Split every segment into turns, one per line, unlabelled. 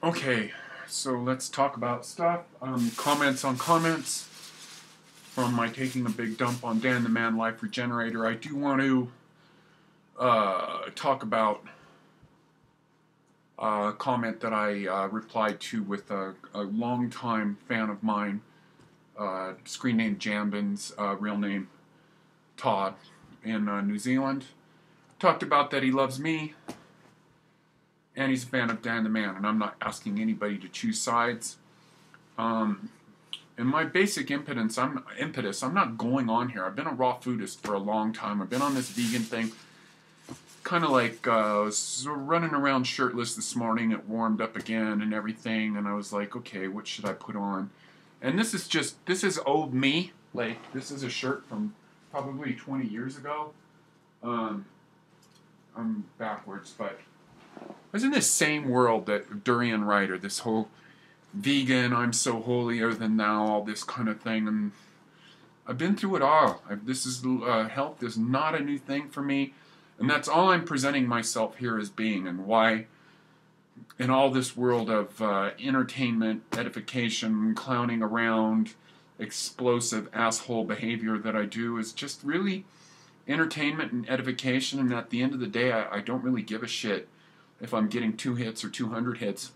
Okay, so let's talk about stuff. Comments on comments from my taking a big dump on Dan the Man Life Regenerator. I do want to talk about a comment that I replied to with a longtime fan of mine, screen name Jambins, real name Todd, in New Zealand. Talked about that he loves me, and he's a fan of Dan the Man, and I'm not asking anybody to choose sides. And my basic impetus, I'm not going on here. I've been a raw foodist for a long time. I've been on this vegan thing. Kind of like, I was running around shirtless this morning. It warmed up again and everything, and I was like, okay, what should I put on? And this is old me. Like, this is a shirt from probably 20 years ago. I'm backwards, but I was in this same world that Durian Ryder, this whole vegan, I'm so holier than thou, all this kind of thing, and I've been through it all. Health is not a new thing for me, and that's all I'm presenting myself here as being, and why in all this world of entertainment, edification, clowning around, explosive asshole behavior that I do is just really entertainment and edification, and at the end of the day, I don't really give a shit if I'm getting 2 hits or 200 hits.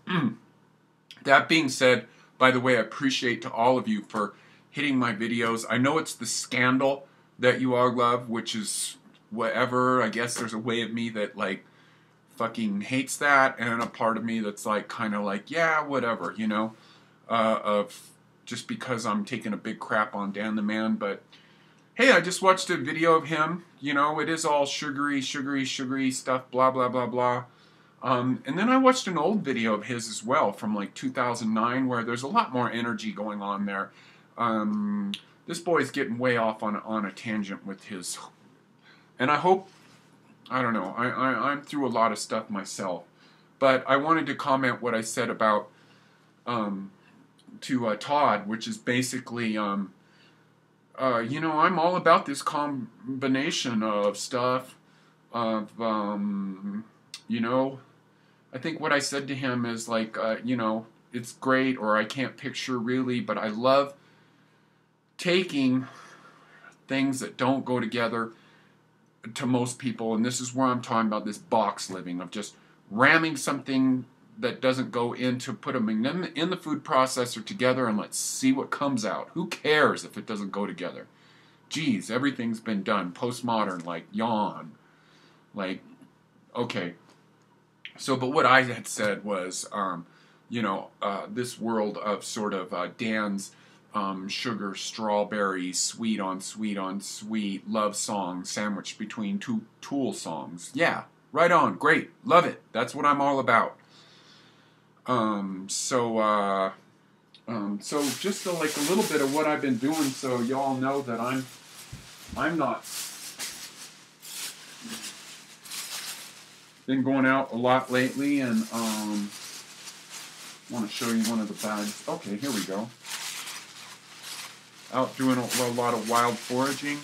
That being said, by the way, I appreciate to all of you for hitting my videos. I know it's the scandal that you all love, which is whatever. I guess there's a way of me that, like, fucking hates that, and a part of me that's, like, kind of like, yeah, whatever, you know, of just because I'm taking a big crap on Dan the Man. But hey, I just watched a video of him. You know, it is all sugary stuff, blah, blah, blah, blah. And then I watched an old video of his as well from like 2009 where there's a lot more energy going on there. This boy's getting way off on a tangent with his... And I hope... I don't know. I'm through a lot of stuff myself. But I wanted to comment what I said about... to Todd, which is basically... you know, I'm all about this combination of stuff, of, you know, I think what I said to him is like, you know, it's great, or I can't picture really, but I love taking things that don't go together to most people, and this is where I'm talking about this box living, of just ramming something that doesn't go into, put them in the food processor together, and let's see what comes out. Who cares if it doesn't go together? Geez, everything's been done. Postmodern, like, yawn. Like, okay. So, but what I had said was, you know, this world of sort of Dan's sugar, strawberry, sweet on sweet, love song sandwiched between two Tool songs. Yeah, right on, great, love it. That's what I'm all about. So just like a little bit of what I've been doing, so y'all know that I'm not been going out a lot lately, and I want to show you one of the bags. Okay, here we go. Out doing a lot of wild foraging.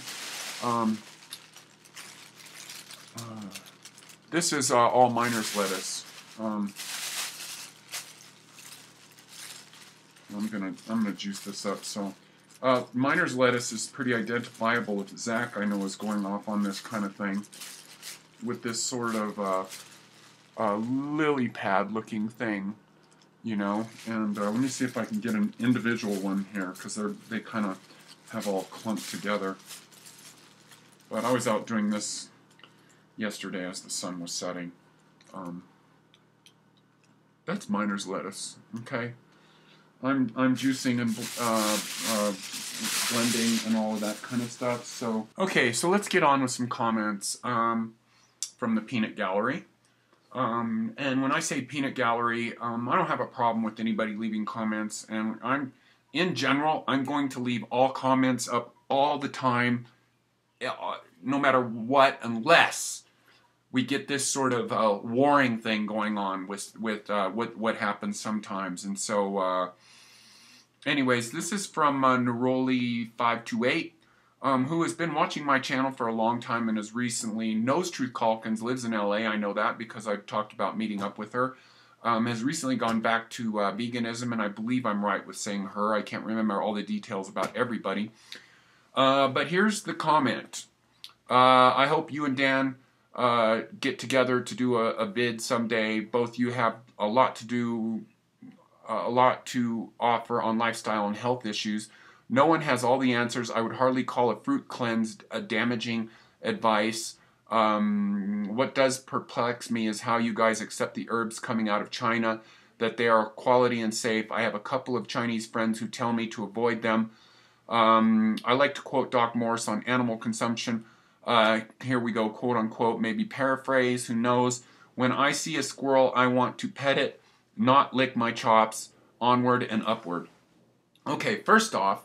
This is all miner's lettuce. I'm gonna juice this up. So, miner's lettuce is pretty identifiable. If Zach, I know, is going off on this kind of thing with this sort of lily pad looking thing, you know. And let me see if I can get an individual one here, because they kind of have all clumped together. But I was out doing this yesterday as the sun was setting. That's miner's lettuce, okay? I'm juicing and blending and all of that kind of stuff. So okay, so let's get on with some comments from the peanut gallery. And when I say peanut gallery, I don't have a problem with anybody leaving comments. And in general, I'm going to leave all comments up all the time, no matter what, unless we get this sort of warring thing going on with what happens sometimes. And so, anyways, this is from Neroli528, who has been watching my channel for a long time and has recently knows Truth Calkins, lives in LA. I know that because I've talked about meeting up with her. Has recently gone back to veganism, and I believe I'm right with saying her. I can't remember all the details about everybody. But here's the comment. I hope you and Dan get together to do a vid someday. Both you have a lot to offer on lifestyle and health issues. No one has all the answers. I would hardly call a fruit cleanse a damaging advice. What does perplex me is how you guys accept the herbs coming out of China, that they are quality and safe. I have a couple of Chinese friends who tell me to avoid them. I like to quote Doc Morse on animal consumption. Here we go, quote unquote, maybe paraphrase, who knows. When I see a squirrel, I want to pet it, not lick my chops, onward and upward. Okay, first off,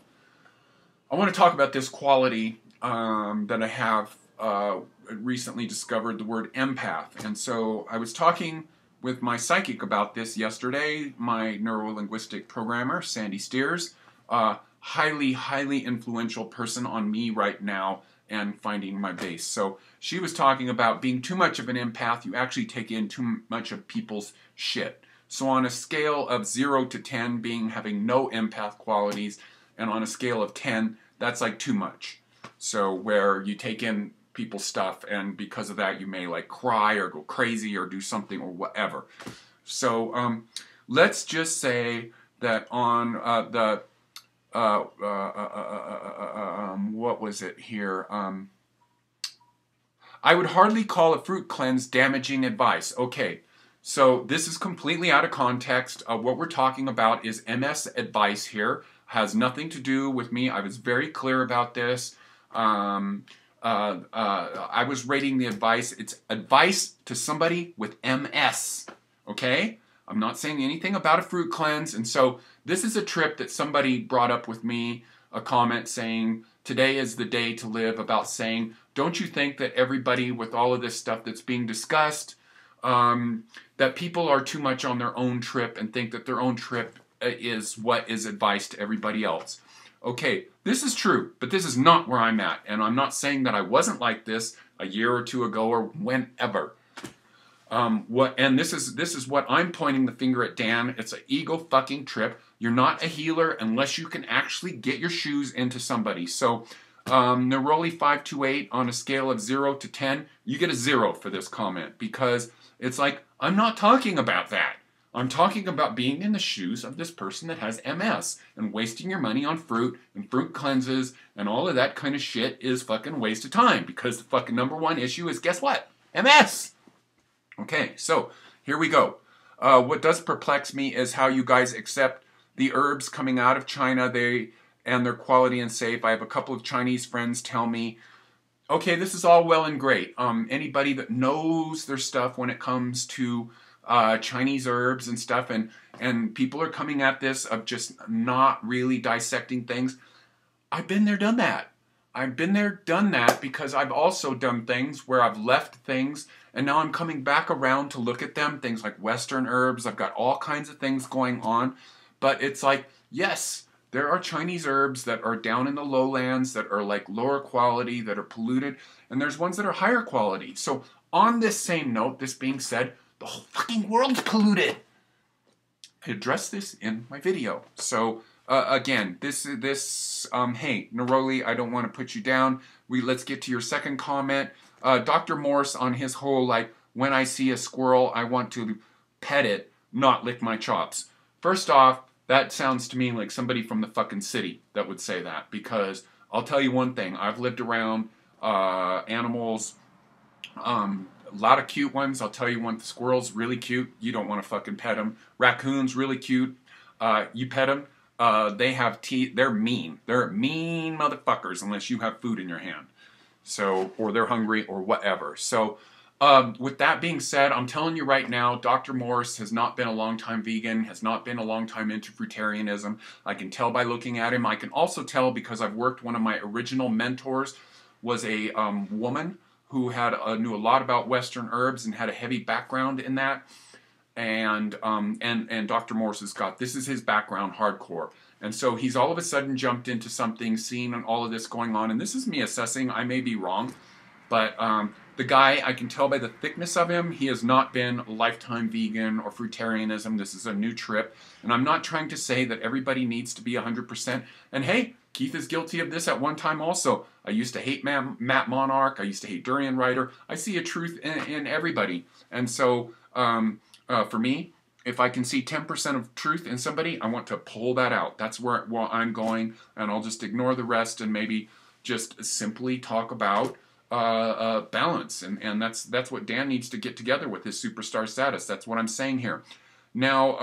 I want to talk about this quality that I have recently discovered, the word empath. And so I was talking with my psychic about this yesterday, my neuro-linguistic programmer, Sandy Steers, highly, highly influential person on me right now and finding my base. So she was talking about being too much of an empath. You actually take in too much of people's shit. So on a scale of 0 to 10 being having no empath qualities, and on a scale of 10, that's like too much. So where you take in people's stuff, and because of that you may like cry or go crazy or do something or whatever. So let's just say that on what was it here? I would hardly call a fruit cleanse damaging advice. Okay, so this is completely out of context. What we're talking about is MS advice here. Has nothing to do with me. I was very clear about this. I was rating the advice. It's advice to somebody with MS. Okay? I'm not saying anything about a fruit cleanse. And so this is a trip that somebody brought up with me, a comment saying, today is the day to live, about saying, don't you think that everybody with all of this stuff that's being discussed, that people are too much on their own trip and think that their own trip is what is advice to everybody else. Okay, this is true, but this is not where I'm at. And I'm not saying that I wasn't like this a year or two ago or whenever. And this is what I'm pointing the finger at Dan. It's an ego fucking trip. You're not a healer unless you can actually get your shoes into somebody. So Neroli528 on a scale of 0 to 10, you get a 0 for this comment, because it's like, I'm not talking about that. I'm talking about being in the shoes of this person that has MS, and wasting your money on fruit and fruit cleanses and all of that kind of shit is fucking waste of time, because the fucking #1 issue is, guess what? MS! Okay, so here we go. What does perplex me is how you guys accept the herbs coming out of China, and their quality and safe. I have a couple of Chinese friends tell me, okay, this is all well and great. Anybody that knows their stuff when it comes to Chinese herbs and stuff, and people are coming at this of just not really dissecting things. I've been there, done that. I've been there, done that, because I've also done things where I've left things, and now I'm coming back around to look at them, things like Western herbs. I've got all kinds of things going on, but it's like, yes, there are Chinese herbs that are down in the lowlands, that are like lower quality, that are polluted, and there's ones that are higher quality. So on this same note, this being said, the whole fucking world's polluted. I addressed this in my video. So again, hey, Neroli, I don't want to put you down. Let's get to your second comment. Dr. Morse on his whole, like, when I see a squirrel, I want to pet it, not lick my chops. First off, that sounds to me like somebody from the fucking city that would say that, because I'll tell you one thing. I've lived around animals, a lot of cute ones. I'll tell you one, the squirrel's really cute. You don't want to fucking pet them. Raccoon's really cute. You pet them. They have teeth. They're mean. They're mean motherfuckers unless you have food in your hand. So, or they're hungry or whatever. So, with that being said, I'm telling you right now, Dr. Morse has not been a long-time vegan, has not been a long-time into fruitarianism. I can tell by looking at him. I can also tell because I've worked, one of my original mentors was a woman who had knew a lot about Western herbs and had a heavy background in that. And Dr. Morse has got, this is his background, hardcore. And so he's all of a sudden jumped into something, seen all of this going on. And this is me assessing. I may be wrong. But the guy, I can tell by the thickness of him, he has not been a lifetime vegan or fruitarianism. This is a new trip. And I'm not trying to say that everybody needs to be 100%. And hey, Keith is guilty of this at one time also. I used to hate Matt Monarch. I used to hate Durian Rider. I see a truth in everybody. And so for me, if I can see 10% of truth in somebody, I want to pull that out. That's where I'm going. And I'll just ignore the rest and maybe just simply talk about balance, and that's what Dan needs to get together with his superstar status. That's what I'm saying here. Now,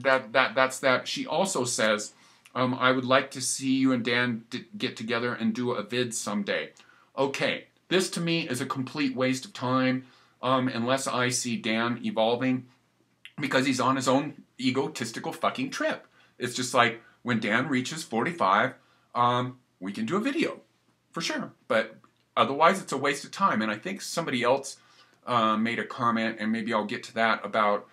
that's that. She also says, I would like to see you and Dan get together and do a vid someday. Okay, this to me is a complete waste of time, unless I see Dan evolving, because he's on his own egotistical fucking trip. It's just like when Dan reaches 45, we can do a video. For sure, but otherwise it's a waste of time. And I think somebody else made a comment, and maybe I'll get to that, about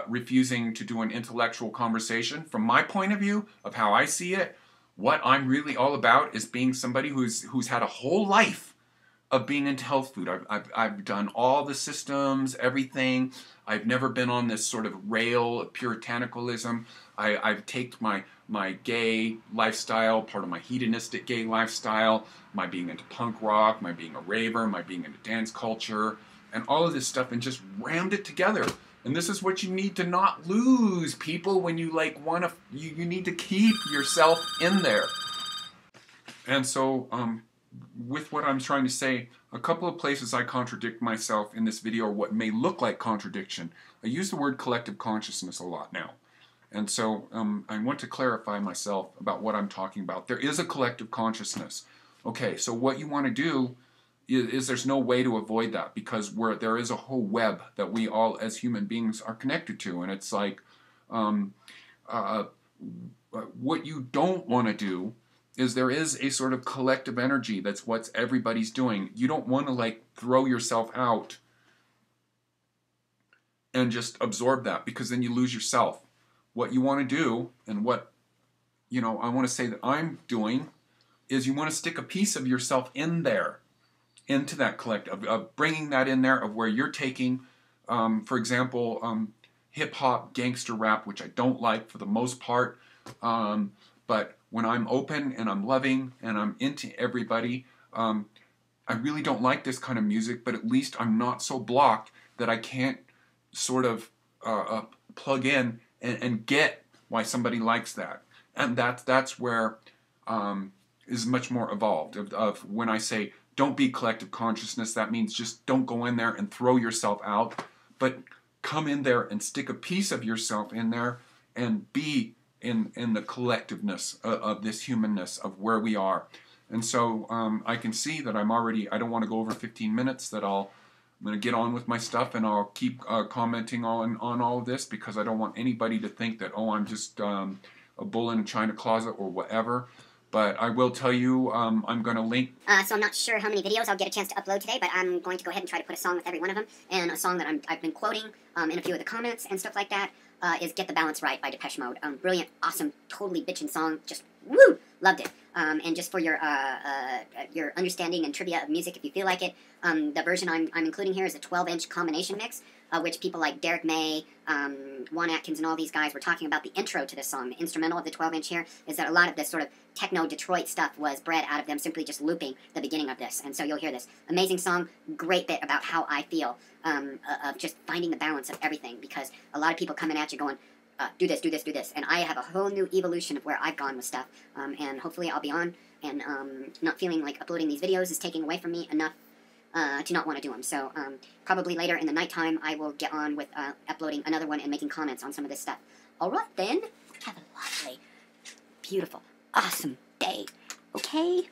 refusing to do an intellectual conversation. From my point of view, of how I see it, what I'm really all about is being somebody who's had a whole life of being into health food. I've done all the systems, everything. I've never been on this sort of rail of puritanicalism. I've taken my gay lifestyle, part of my hedonistic gay lifestyle, my being into punk rock, my being a raver, my being into dance culture, and all of this stuff, and just rammed it together. And this is what you need to not lose, people, when you like want to, you need to keep yourself in there. And so, with what I'm trying to say, a couple of places I contradict myself in this video, or what may look like contradiction. I use the word collective consciousness a lot now. And so I want to clarify myself about what I'm talking about. There is a collective consciousness. Okay, so what you want to do is there's no way to avoid that, because there is a whole web that we all as human beings are connected to. And it's like what you don't want to do is there is a sort of collective energy that's what everybody's doing. You don't want to like throw yourself out and just absorb that, because then you lose yourself. What you want to do, and what, I want to say that I'm doing, is you want to stick a piece of yourself in there, into that collective, of bringing that in there, of where you're taking, for example, hip-hop, gangster rap, which I don't like for the most part, but when I'm open and I'm loving and I'm into everybody, I really don't like this kind of music, but at least I'm not so blocked that I can't sort of plug in and get why somebody likes that. And that's where is much more evolved. Of when I say don't be collective consciousness, that means just don't go in there and throw yourself out, but come in there and stick a piece of yourself in there and be in the collectiveness of this humanness of where we are. And so I can see that I don't want to go over 15 minutes, that I'm going to get on with my stuff, and I'll keep commenting on all of this, because I don't want anybody to think that, oh, I'm just a bull in a china closet or whatever. But I will tell you, I'm going to link.
So I'm not sure how many videos I'll get a chance to upload today, but I'm going to go ahead and try to put a song with every one of them. And a song that I've been quoting in a few of the comments and stuff like that is Get the Balance Right by Depeche Mode. Brilliant, awesome, totally bitchin' song. Just, woo, loved it. And just for your understanding and trivia of music, if you feel like it, the version I'm including here is a 12-inch combination mix. which people like Derek May, Juan Atkins, and all these guys were talking about the intro to this song. The instrumental of the 12-inch here is that a lot of this sort of techno Detroit stuff was bred out of them simply just looping the beginning of this. And so you'll hear this amazing song, great bit about how I feel of just finding the balance of everything, because a lot of people coming at you going, do this, do this, do this. And I have a whole new evolution of where I've gone with stuff. And hopefully I'll be on and not feeling like uploading these videos is taking away from me enough to not want to do them. So probably later in the nighttime I will get on with uploading another one and making comments on some of this stuff. Alright then, have a lovely, beautiful, awesome day. Okay?